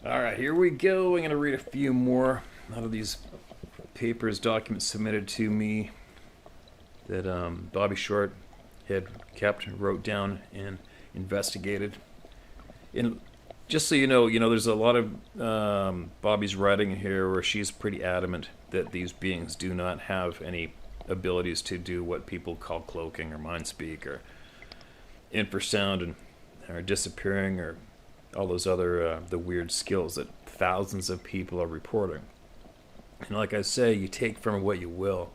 Alright, here we go. I'm going to read a few more out of these papers, documents submitted to me that Bobby Short had kept, wrote down, and investigated. And just so you know, there's a lot of Bobby's writing here where she's pretty adamant that these beings do not have any abilities to do what people call cloaking or mind speak or infrasound and or disappearing or all those other the weird skills that thousands of people are reporting. And like I say, you take from it what you will.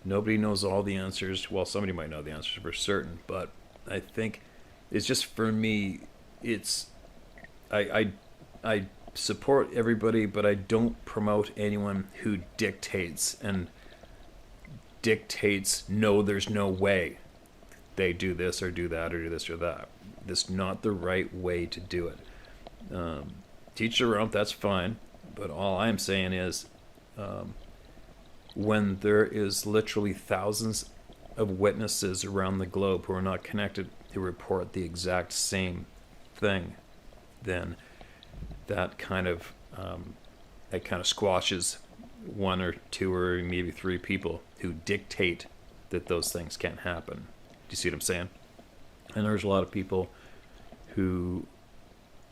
Nobody knows all the answers. Well, somebody might know the answers for certain, but I think it's just, for me, it's I support everybody, but I don't promote anyone who dictates no, there's no way they do this or do that or do this or that. That's not the right way to do it. Teach their own, that's fine, but all I'm saying is when there is literally thousands of witnesses around the globe who are not connected who report the exact same thing, then that kind of squashes one or two or maybe three people who dictate that those things can't happen. Do you see what I'm saying? And there's a lot of people who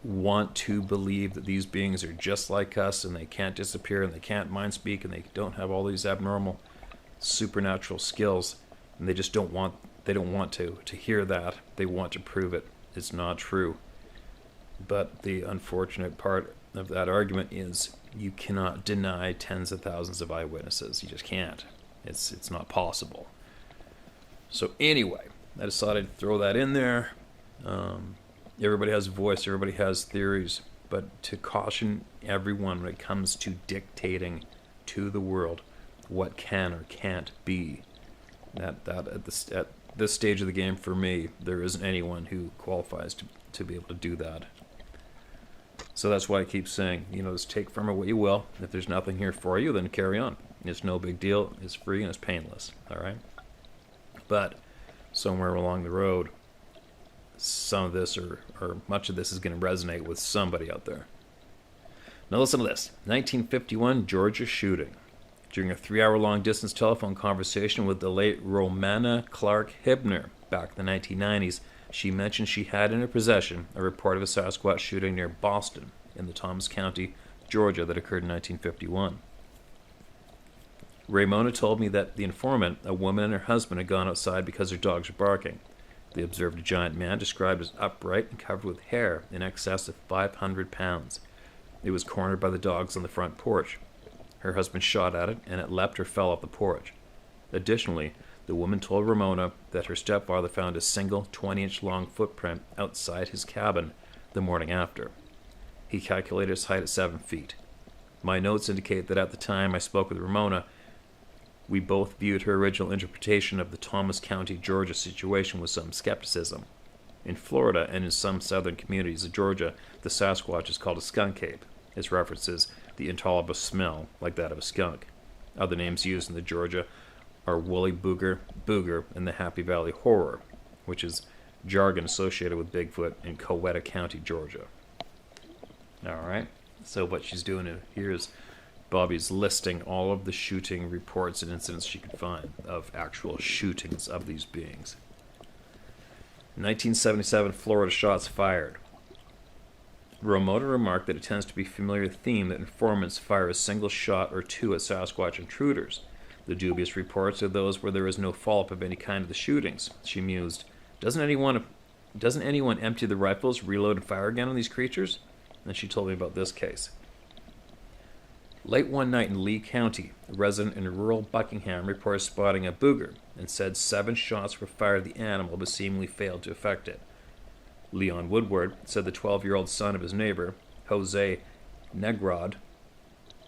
want to believe that these beings are just like us and they can't disappear and they can't mind speak and they don't have all these abnormal supernatural skills, and they just don't want to hear that. They want to prove it. It's not true. But the unfortunate part of that argument is you cannot deny tens of thousands of eyewitnesses. You just can't. It's not possible. So anyway, I decided to throw that in there. Everybody has a voice, everybody has theories, but to caution everyone when it comes to dictating to the world what can or can't be, that at this stage of the game, for me, there isn't anyone who qualifies to be able to do that. So that's why I keep saying, just take from it what you will. If there's nothing here for you, then carry on. It's no big deal. It's free and it's painless. All right? But somewhere along the road, some of this or much of this is going to resonate with somebody out there. Now listen to this. 1951 Georgia shooting. During a 3-hour-long distance telephone conversation with the late Romana Clark Hibner back in the 1990s, she mentioned she had in her possession a report of a Sasquatch shooting near Boston in the Thomas County, Georgia, that occurred in 1951. Ramona told me that the informant, a woman and her husband, had gone outside because their dogs were barking. They observed a giant man described as upright and covered with hair in excess of 500 pounds. It was cornered by the dogs on the front porch. Her husband shot at it, and it leapt or fell off the porch. Additionally, the woman told Ramona that her stepfather found a single 20-inch long footprint outside his cabin the morning after. He calculated his height at 7 feet. My notes indicate that at the time I spoke with Ramona, we both viewed her original interpretation of the Thomas County, Georgia situation with some skepticism. In Florida and in some southern communities of Georgia, the Sasquatch is called a skunk ape. Its references the intolerable smell like that of a skunk. Other names used in the Georgia are woolly booger, and the Happy Valley horror, which is jargon associated with Bigfoot in Coweta County, Georgia. Alright, so what she's doing here is Bobby's listing all of the shooting reports and incidents she could find of actual shootings of these beings. 1977 Florida shots fired. Ramona remarked that it tends to be a familiar theme that informants fire a single shot or two at Sasquatch intruders. The dubious reports are those where there is no follow-up of any kind of the shootings. She mused, Doesn't anyone empty the rifles, reload, and fire again on these creatures? And she told me about this case. Late one night in Lee County, a resident in rural Buckingham reported spotting a booger and said 7 shots were fired at the animal but seemingly failed to affect it. Leon Woodward said the 12-year-old son of his neighbor, Jose Negrod,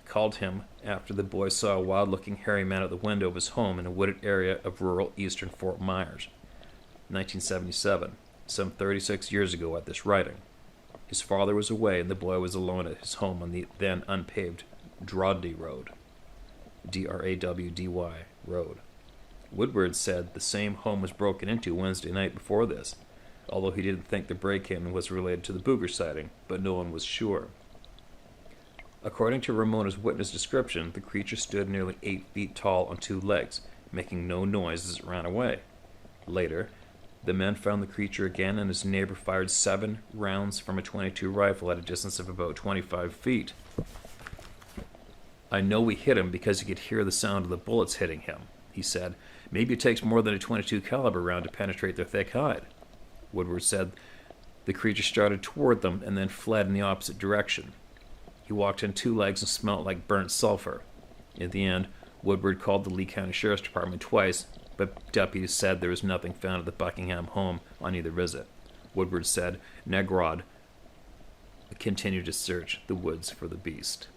called him after the boy saw a wild-looking hairy man at the window of his home in a wooded area of rural eastern Fort Myers. 1977, some 36 years ago at this writing. His father was away and the boy was alone at his home on the then unpaved Drawdy Road. Drawdy Road. Woodward said the same home was broken into Wednesday night before this, although he didn't think the break-in was related to the Booger sighting, but no one was sure. According to Ramona's witness description, the creature stood nearly 8 feet tall on 2 legs, making no noise as it ran away. Later, the men found the creature again, and his neighbor fired 7 rounds from a .22 rifle at a distance of about 25 feet. I know we hit him because you could hear the sound of the bullets hitting him, he said. Maybe it takes more than a .22 caliber round to penetrate their thick hide. Woodward said the creature started toward them and then fled in the opposite direction. He walked on 2 legs and smelled like burnt sulfur. In the end, Woodward called the Lee County Sheriff's Department twice, but deputies said there was nothing found at the Buckingham home on either visit. Woodward said Negrod continued to search the woods for the beast.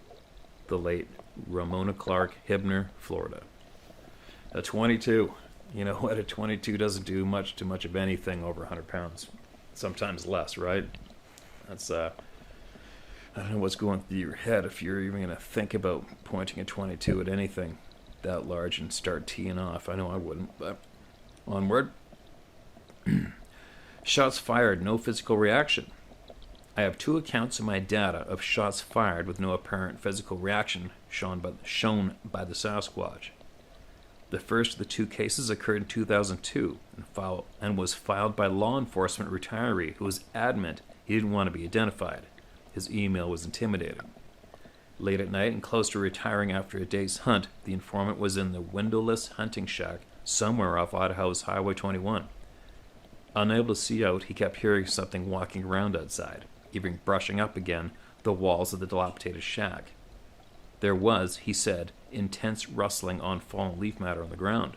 The late Ramona Clark, Hibner, Florida. A .22. You know what? A .22 doesn't do much to much of anything over 100 pounds. Sometimes less, right? That's, I don't know what's going through your head if you're even going to think about pointing a .22 at anything that large and start teeing off. I know I wouldn't, but onward. Shots fired, no physical reaction. I have 2 accounts in my data of shots fired with no apparent physical reaction shown by the Sasquatch. The first of the 2 cases occurred in 2002 and was filed by law enforcement retiree who was adamant he didn't want to be identified. His email was intimidating. Late at night and close to retiring after a day's hunt, the informant was in the windowless hunting shack somewhere off Idaho's Highway 21. Unable to see out, he kept hearing something walking around outside, even brushing up again the walls of the dilapidated shack. There was, he said, intense rustling on fallen leaf matter on the ground.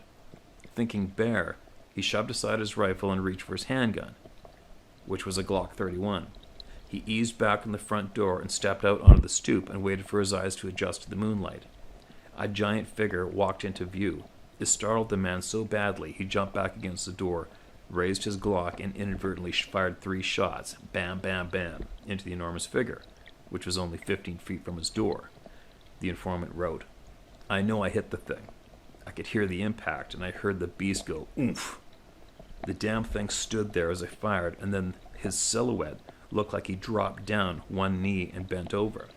Thinking bear, he shoved aside his rifle and reached for his handgun, which was a Glock 31. He eased back from the front door and stepped out onto the stoop and waited for his eyes to adjust to the moonlight. A giant figure walked into view. It startled the man so badly he jumped back against the door, raised his Glock, and inadvertently fired 3 shots, bam, bam, bam, into the enormous figure, which was only 15 feet from his door. The informant wrote, I know I hit the thing. I could hear the impact, and I heard the beast go, oomph. The damn thing stood there as I fired, and then his silhouette looked like he dropped down one knee and bent over.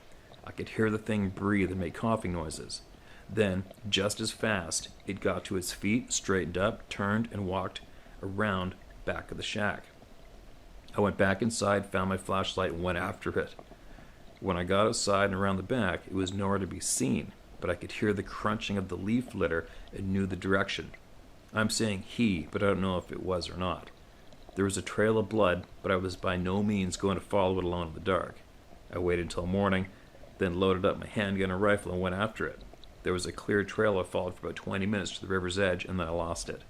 I could hear the thing breathe and make coughing noises. Then, just as fast, it got to its feet, straightened up, turned, and walked around back of the shack. I went back inside, found my flashlight, and went after it. When I got outside and around the back, it was nowhere to be seen, but I could hear the crunching of the leaf litter and knew the direction. I'm saying he, but I don't know if it was or not. There was a trail of blood, but I was by no means going to follow it alone in the dark. I waited until morning, then loaded up my handgun and rifle and went after it. There was a clear trail I followed for about 20 minutes to the river's edge, and then I lost it.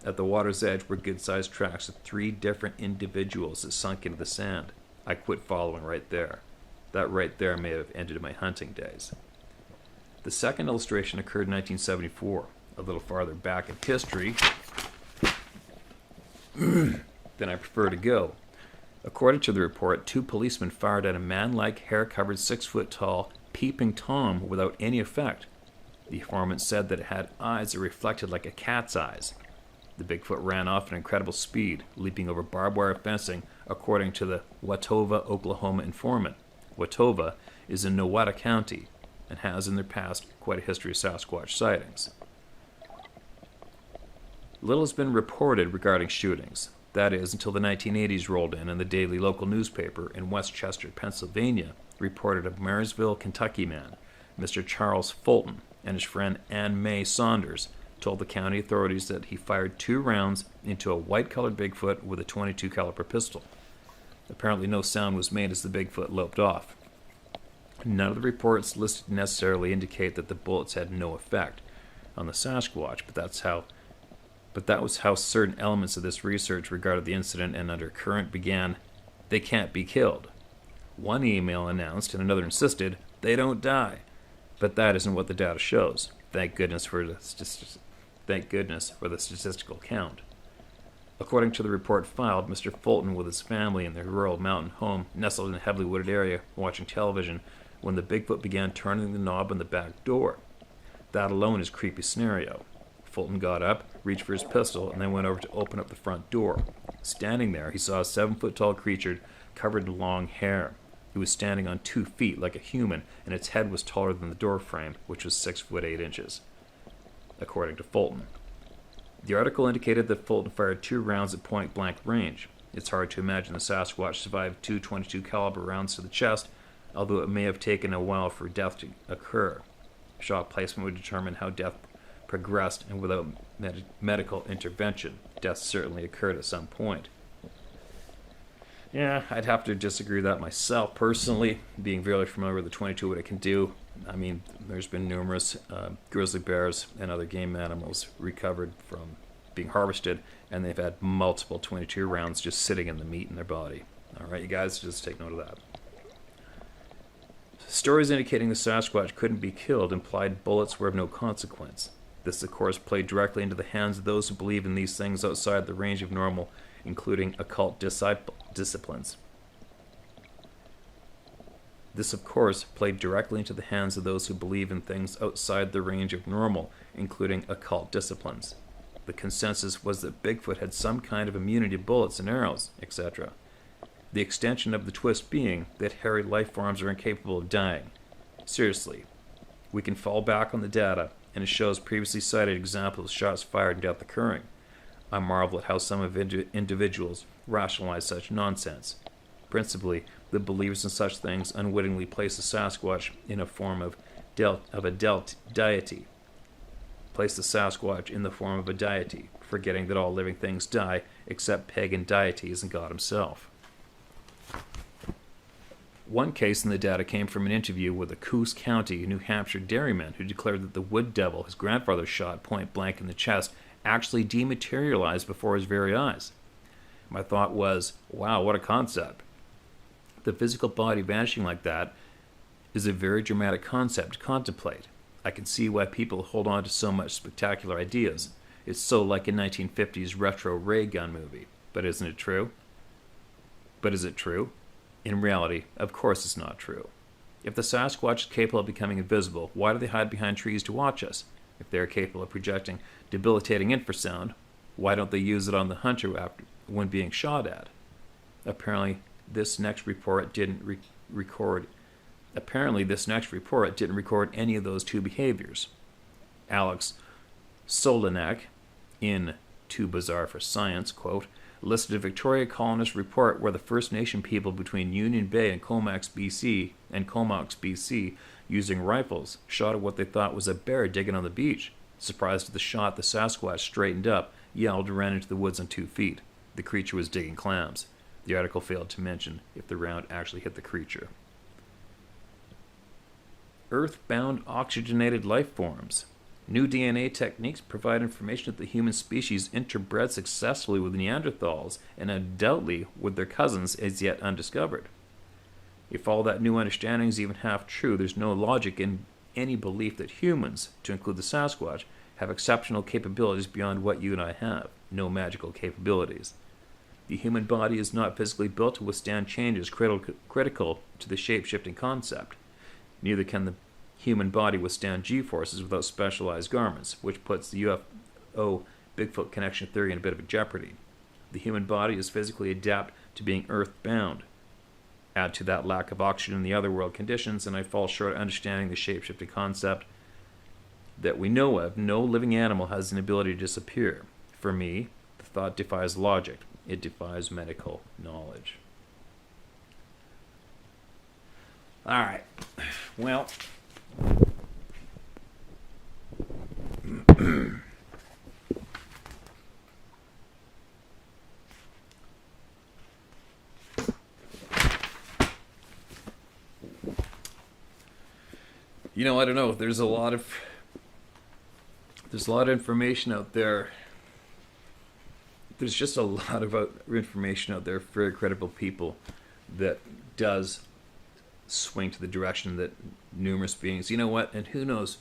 At the water's edge were good-sized tracks of 3 different individuals that sunk into the sand. I quit following right there. That right there may have ended my hunting days. The second illustration occurred in 1974, a little farther back in history than I prefer to go. According to the report, 2 policemen fired at a man-like, hair-covered, 6-foot-tall, peeping Tom without any effect. The informant said that it had eyes that reflected like a cat's eyes. The Bigfoot ran off at incredible speed, leaping over barbed wire fencing, according to the Watauga, Oklahoma informant. Watauga is in Nowata County and has in their past quite a history of Sasquatch sightings. Little has been reported regarding shootings. That is, until the 1980s rolled in and the daily local newspaper in Westchester, Pennsylvania, reported a Marysville, Kentucky man, Mr. Charles Fulton, and his friend Ann May Saunders told the county authorities that he fired 2 rounds into a white-colored Bigfoot with a .22 caliber pistol. Apparently no sound was made as the Bigfoot loped off. None of the reports listed necessarily indicate that the bullets had no effect on the Sasquatch, but that was how certain elements of this research regarded the incident and under current began, they can't be killed. One email announced and another insisted, they don't die. But that isn't what the data shows. Thank goodness for the statistical count. According to the report filed, Mr. Fulton, with his family in their rural mountain home nestled in a heavily wooded area, watching television, when the Bigfoot began turning the knob on the back door. That alone is a creepy scenario. Fulton got up, reached for his pistol, and then went over to open up the front door. Standing there, he saw a 7-foot-tall creature covered in long hair. It was standing on 2 feet like a human, and its head was taller than the door frame, which was 6 foot 8 inches, according to Fulton. The article indicated that Fulton fired 2 rounds at point-blank range. It's hard to imagine the Sasquatch survived 2 .22 caliber rounds to the chest, although it may have taken a while for death to occur. Shot placement would determine how death progressed, and without medical intervention, death certainly occurred at some point. Yeah, I'd have to disagree with that myself personally, being very familiar with the 22, what it can do. I mean, there's been numerous grizzly bears and other game animals recovered from being harvested, and they've had multiple 22 rounds just sitting in the meat in their body. All right, you guys, just take note of that. Stories indicating the Sasquatch couldn't be killed implied bullets were of no consequence. This, of course, played directly into the hands of those who believe in these things outside the range of normal, including occult disciplines. This, of course, played directly into the hands of those who believe in things outside the range of normal, including occult disciplines. The consensus was that Bigfoot had some kind of immunity to bullets and arrows, etc. The extension of the twist being that hairy life forms are incapable of dying. Seriously, we can fall back on the data, and it shows previously cited examples of shots fired and death occurring. I marvel at how some individuals rationalize such nonsense. Principally, the believers in such things unwittingly place the Sasquatch in a form of a deity. Place the Sasquatch in the form of a deity, forgetting that all living things die except pagan deities and God himself. One case in the data came from an interview with a Coos County, New Hampshire dairyman who declared that the wood devil his grandfather shot point blank in the chest actually dematerialized before his very eyes. My thought was, wow, what a concept. The physical body vanishing like that is a very dramatic concept to contemplate. I can see why people hold on to so much spectacular ideas. It's so like a 1950s retro ray gun movie. But isn't it true? But is it true? In reality, of course it's not true. If the Sasquatch is capable of becoming invisible, why do they hide behind trees to watch us? If they are capable of projecting debilitating infrasound, why don't they use it on the hunter when being shot at? Apparently, this next report didn't record any of those 2 behaviors. Alex Solinek, in Too Bizarre for Science, quote, listed a Victoria colonist report where the First Nation people between Union Bay and Comox, BC, using rifles, shot at what they thought was a bear digging on the beach. Surprised at the shot, the Sasquatch straightened up, yelled, and ran into the woods on 2 feet. The creature was digging clams. The article failed to mention if the round actually hit the creature. Earth-bound oxygenated life forms. New DNA techniques provide information that the human species interbred successfully with Neanderthals and undoubtedly with their cousins as yet undiscovered. If all that new understanding is even half true, there's no logic in any belief that humans, to include the Sasquatch, have exceptional capabilities beyond what you and I have. No magical capabilities. The human body is not physically built to withstand changes critical to the shape-shifting concept. Neither can the human body withstand G-forces without specialized garments, which puts the UFO Bigfoot connection theory in a bit of a jeopardy. The human body is physically adapted to being earth-bound. Add to that lack of oxygen in the other world conditions, and I fall short of understanding the shape-shifting concept that we know of. No living animal has an ability to disappear. For me, the thought defies logic. It defies medical knowledge. All right. Well, I don't know. There's a lot of information out there. There's just a lot of information out there for very credible people that does swing to the direction that numerous beings, and who knows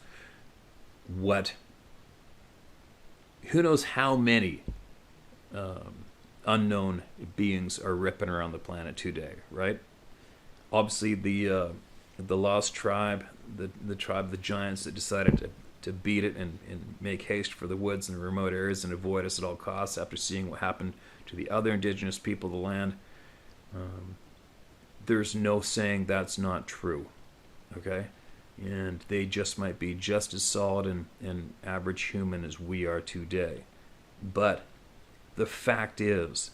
how many unknown beings are ripping around the planet today, right? Obviously, the the lost tribe, the tribe of the giants that decided to beat it and make haste for the woods and the remote areas and avoid us at all costs after seeing what happened to the other indigenous people of the land. There's no saying that's not true, okay? And they just might be just as solid and average human as we are today. But the fact is,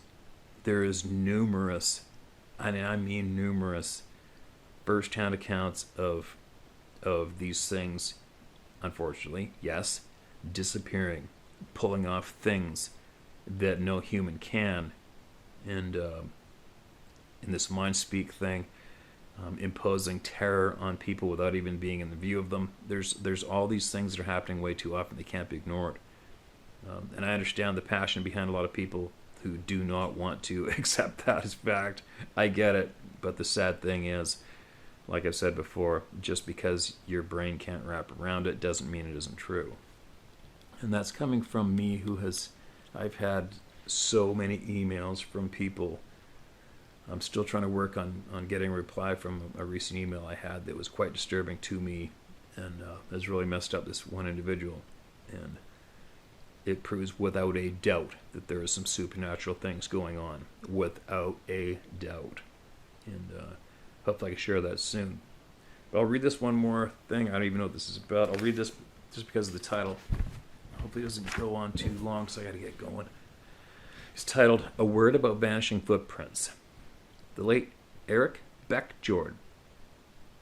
there is numerous, and I mean numerous, first-hand accounts of these things, unfortunately, yes, disappearing, pulling off things that no human can, and in this mind speak thing, imposing terror on people without even being in the view of them. There's all these things that are happening way too often. They can't be ignored. And I understand the passion behind a lot of people who do not want to accept that as fact. I get it, but the sad thing is, like I've said before, just because your brain can't wrap around it doesn't mean it isn't true. And that's coming from me I've had so many emails from people. I'm still trying to work on getting a reply from a recent email I had that was quite disturbing to me and has really messed up this one individual. And it proves without a doubt that there is some supernatural things going on. Without a doubt. And hopefully I can share that soon. But I'll read this one more thing. I don't even know what this is about. I'll read this just because of the title. Hopefully it doesn't go on too long, so I got to get going. It's titled, A Word About Vanishing Footprints. The late Eric Beckjord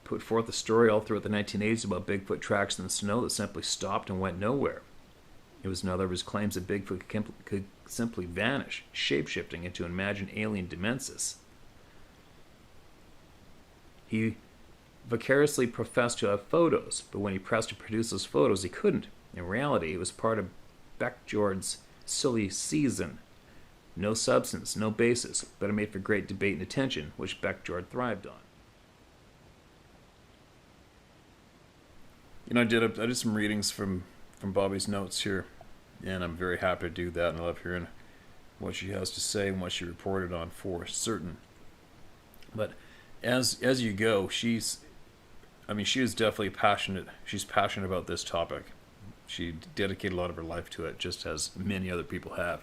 put forth a story all throughout the 1980s about Bigfoot tracks in the snow that simply stopped and went nowhere. It was another of his claims that Bigfoot could simply vanish, shape-shifting into an imagined alien dimensus. He vicariously professed to have photos, but when he pressed to produce those photos, he couldn't. In reality, it was part of Beckjord's silly season. No substance, no basis, but it made for great debate and attention, which Beckjord thrived on. I did some readings from Bobby's notes here, and I'm very happy to do that, and I love hearing what she has to say and what she reported on for certain. But as you go, she is definitely passionate. She's passionate about this topic. She dedicated a lot of her life to it, just as many other people have.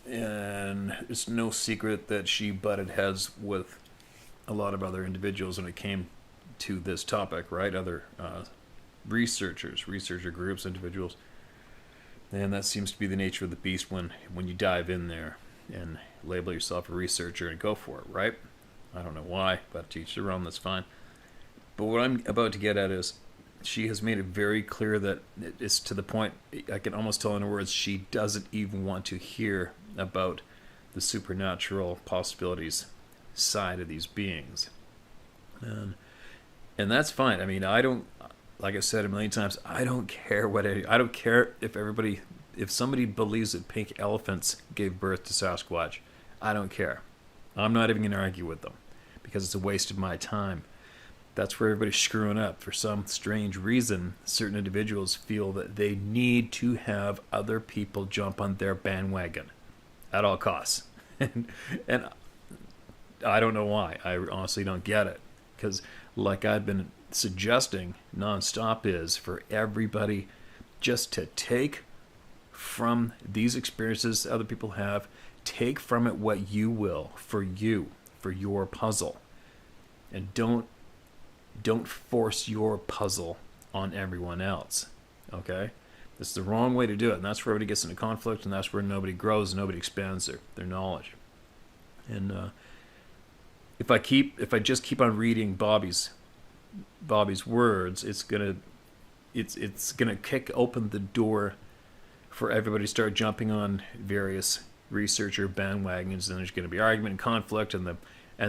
And it's no secret that she butted heads with a lot of other individuals when it came to this topic, right? Other researcher groups, individuals. And that seems to be the nature of the beast when you dive in there and label yourself a researcher and go for it, right? I don't know why, but to each their own, that's fine. But what I'm about to get at is she has made it very clear that it's to the point, I can almost tell in her words, she doesn't even want to hear about the supernatural possibilities side of these beings. And that's fine. I mean, I don't, like I said a million times, I don't care I don't care if somebody believes that pink elephants gave birth to Sasquatch. I don't care. I'm not even going to argue with them because it's a waste of my time. That's where everybody's screwing up. For some strange reason, certain individuals feel that they need to have other people jump on their bandwagon at all costs. And I don't know why. I honestly don't get it. Because like I've been suggesting nonstop is for everybody just to take from these experiences other people have, take from it what you will for you, for your puzzle. And don't force your puzzle on everyone else, okay? It's the wrong way to do it, and that's where everybody gets into conflict, and that's where nobody grows, nobody expands their knowledge. And if I just keep on reading Bobby's words, it's gonna kick open the door for everybody to start jumping on various researcher bandwagons, and there's going to be argument and conflict, and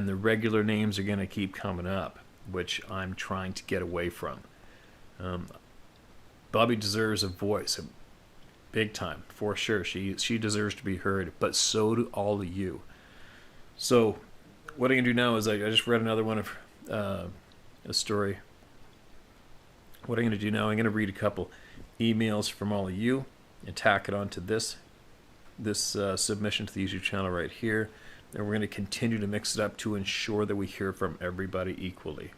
the regular names are going to keep coming up, which I'm trying to get away from. Bobby deserves a voice, big time, for sure. She deserves to be heard, but so do all of you. So what I'm going to do now is I just read another one of a story. What I'm going to do now, I'm going to read a couple emails from all of you and tack it onto this submission to the YouTube channel right here. And we're going to continue to mix it up to ensure that we hear from everybody equally.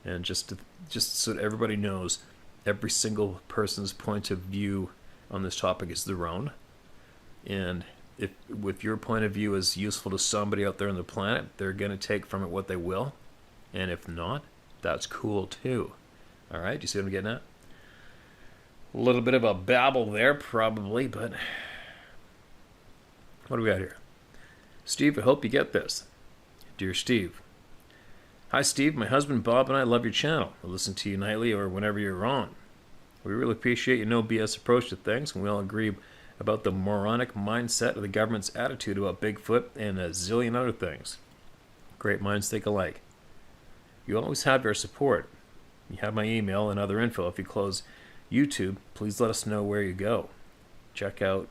And just so that everybody knows, every single person's point of view on this topic is their own. And if your point of view is useful to somebody out there on the planet, they're going to take from it what they will. And if not, that's cool too. All right, do you see what I'm getting at? A little bit of a babble there, probably, but what do we got here? Steve, I hope you get this. Dear Steve. Hi, Steve. My husband Bob and I love your channel. I listen to you nightly or whenever you're on. We really appreciate your no BS approach to things, and we all agree about the moronic mindset of the government's attitude about Bigfoot and a zillion other things. Great minds think alike. You always have your support. You have my email and other info. If you close YouTube, please let us know where you go. Check out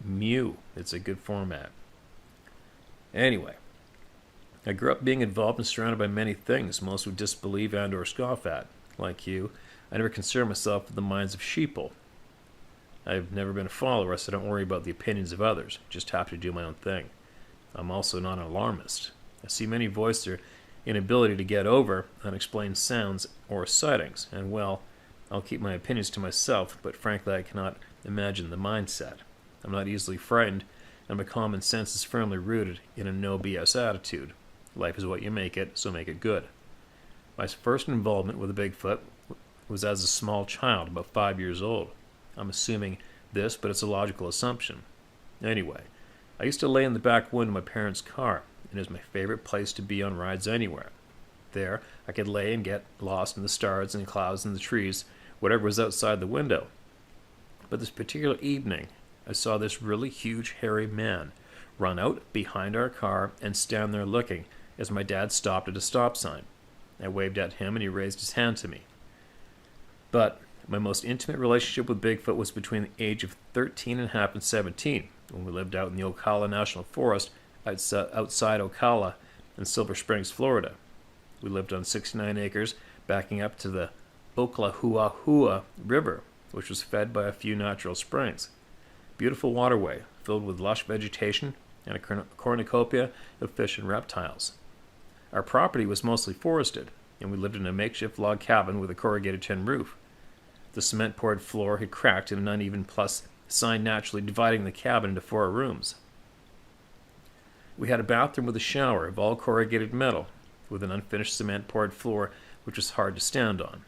Mew. It's a good format. Anyway, I grew up being involved and surrounded by many things most would disbelieve and or scoff at. Like you, I never concern myself with the minds of sheeple. I've never been a follower, so I don't worry about the opinions of others. Just have to do my own thing. I'm also not an alarmist. I see many voice their inability to get over unexplained sounds or sightings, and well, I'll keep my opinions to myself, but frankly I cannot imagine the mindset. I'm not easily frightened, and my common sense is firmly rooted in a no BS attitude. Life is what you make it, so make it good. My first involvement with a Bigfoot was as a small child, about 5 years old. I'm assuming this, but it's a logical assumption. Anyway, I used to lay in the back window of my parents' car, and it was my favorite place to be on rides anywhere. There, I could lay and get lost in the stars and the clouds and the trees, whatever was outside the window. But this particular evening, I saw this really huge, hairy man run out behind our car and stand there looking as my dad stopped at a stop sign. I waved at him and he raised his hand to me. But my most intimate relationship with Bigfoot was between the age of 13 and a half and 17, when we lived out in the Ocala National Forest outside Ocala in Silver Springs, Florida. We lived on 69 acres backing up to the Oklahuahua River, which was fed by a few natural springs. Beautiful waterway filled with lush vegetation and a cornucopia of fish and reptiles. Our property was mostly forested, and we lived in a makeshift log cabin with a corrugated tin roof. The cement-poured floor had cracked in an uneven plus sign naturally dividing the cabin into 4 rooms. We had a bathroom with a shower of all corrugated metal, with an unfinished cement-poured floor which was hard to stand on.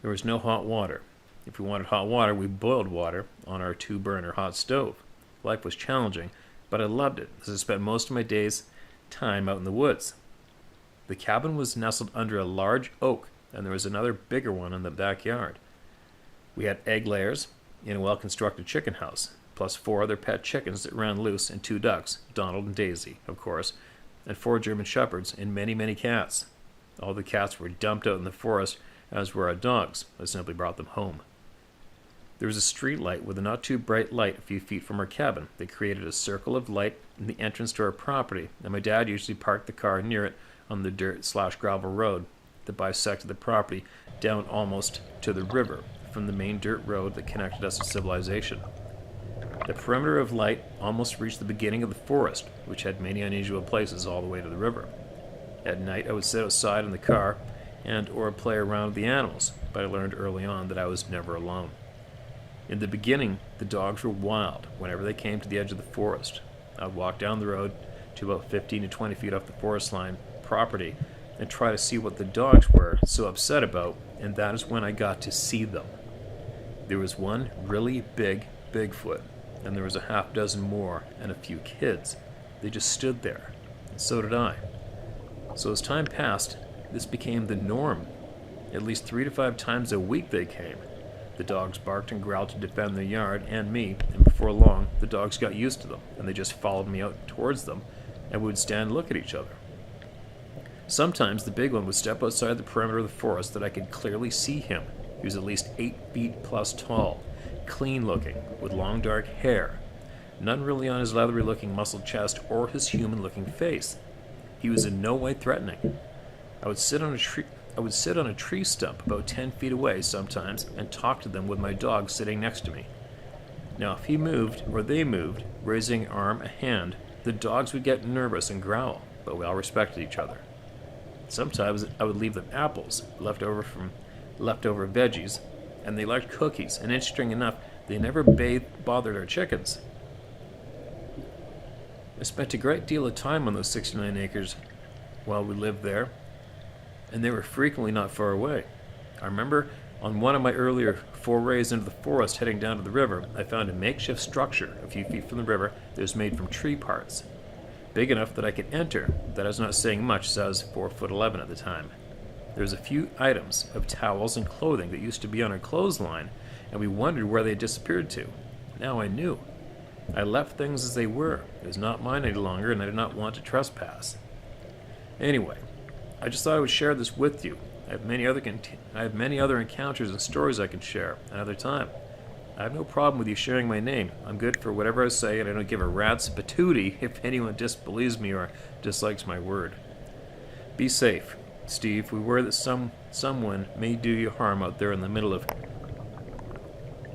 There was no hot water. If we wanted hot water, we boiled water on our 2-burner hot stove. Life was challenging, but I loved it, as I spent most of my days' time out in the woods. The cabin was nestled under a large oak, and there was another bigger one in the backyard. We had egg layers in a well-constructed chicken house, plus 4 other pet chickens that ran loose and 2 ducks, Donald and Daisy, of course, and 4 German shepherds and many, many cats. All the cats were dumped out in the forest, as were our dogs. I simply brought them home. There was a street light with a not-too-bright light a few feet from our cabin that created a circle of light in the entrance to our property, and my dad usually parked the car near it on the dirt/gravel road that bisected the property down almost to the river from the main dirt road that connected us to civilization. The perimeter of light almost reached the beginning of the forest, which had many unusual places all the way to the river. At night, I would sit outside in the car and or play around with the animals, but I learned early on that I was never alone. In the beginning, the dogs were wild whenever they came to the edge of the forest. I would walk down the road to about 15 to 20 feet off the forest line property and try to see what the dogs were so upset about, and that is when I got to see them. There was one really big Bigfoot, and there was a half dozen more and a few kids. They just stood there, and so did I. So as time passed, this became the norm. At least 3 to 5 times a week they came. The dogs barked and growled to defend their yard and me, and before long, the dogs got used to them, and they just followed me out towards them, and we would stand and look at each other. Sometimes the big one would step outside the perimeter of the forest that I could clearly see him. He was at least 8 feet plus tall, clean looking, with long dark hair. None really on his leathery looking muscled chest or his human looking face. He was in no way threatening. I would sit on a tree stump about 10 feet away sometimes and talk to them with my dog sitting next to me. Now if he moved, or they moved, raising an arm, a hand, the dogs would get nervous and growl, but we all respected each other. Sometimes I would leave them apples, leftover veggies, and they liked cookies. And interesting enough, they never bothered our chickens. I spent a great deal of time on those 69 acres while we lived there, and they were frequently not far away. I remember on one of my earlier forays into the forest heading down to the river, I found a makeshift structure a few feet from the river that was made from tree parts, big enough that I could enter. That is not saying much, as I was 4'11" at the time. There was a few items of towels and clothing that used to be on our clothesline, and we wondered where they had disappeared to. Now I knew. I left things as they were. It was not mine any longer, and I did not want to trespass. Anyway, I just thought I would share this with you. I have many other encounters and stories I can share another time. I have no problem with you sharing my name. I'm good for whatever I say, and I don't give a rat's patootie if anyone disbelieves me or dislikes my word. Be safe, Steve. We worry that someone may do you harm out there in the middle of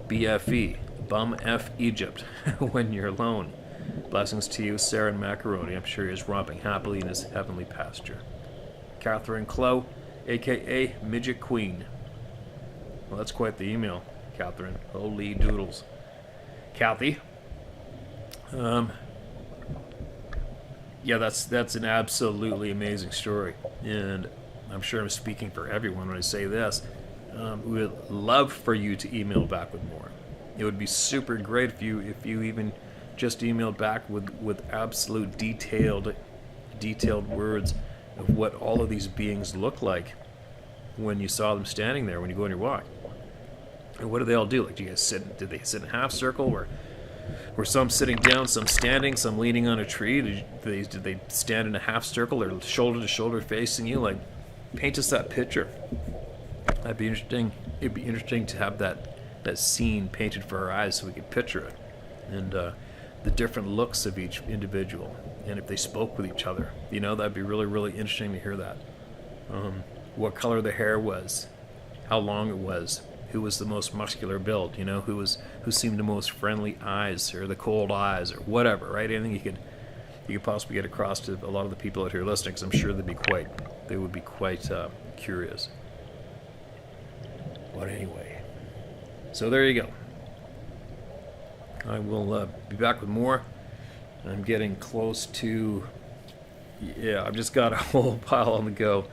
BFE, Bum F Egypt, when you're alone. Blessings to you, Sarah and Macaroni. I'm sure he is romping happily in his heavenly pasture. Catherine Clow, a.k.a. Midget Queen. Well, that's quite the email, Catherine. Holy doodles. Kathy. Yeah, that's an absolutely amazing story. And I'm sure I'm speaking for everyone when I say this. We would love for you to email back with more. It would be super great if you even just emailed back with absolute detailed words of what all of these beings look like when you saw them standing there when you go on your walk. And what do they all do? Like, do you guys sit? Did they sit in a half circle? Were some sitting down, some standing, some leaning on a tree? Did they stand in a half circle or shoulder to shoulder facing you? Like, paint us that picture. That'd be interesting. It'd be interesting to have that scene painted for our eyes so we could picture it. And the different looks of each individual, and if they spoke with each other, that'd be really, really interesting to hear that. What color the hair was, how long it was, who was the most muscular build, who seemed the most friendly eyes, or the cold eyes, or whatever, right? Anything you could possibly get across to a lot of the people out here listening, because I'm sure they would be quite curious. But anyway, so there you go. I will be back with more. I'm getting close to... Yeah, I've just got a whole pile on the go.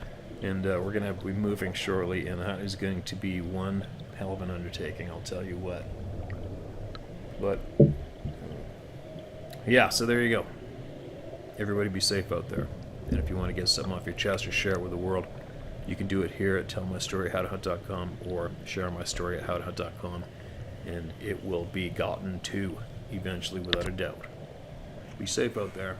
And we're going to be moving shortly. And that is going to be one hell of an undertaking, I'll tell you what. But, yeah, so there you go. Everybody be safe out there. And if you want to get something off your chest or share it with the world, you can do it here at tellmystoryhowtohunt.com or share my story at howtohunt.com. And it will be gotten to eventually, without a doubt. Be safe out there.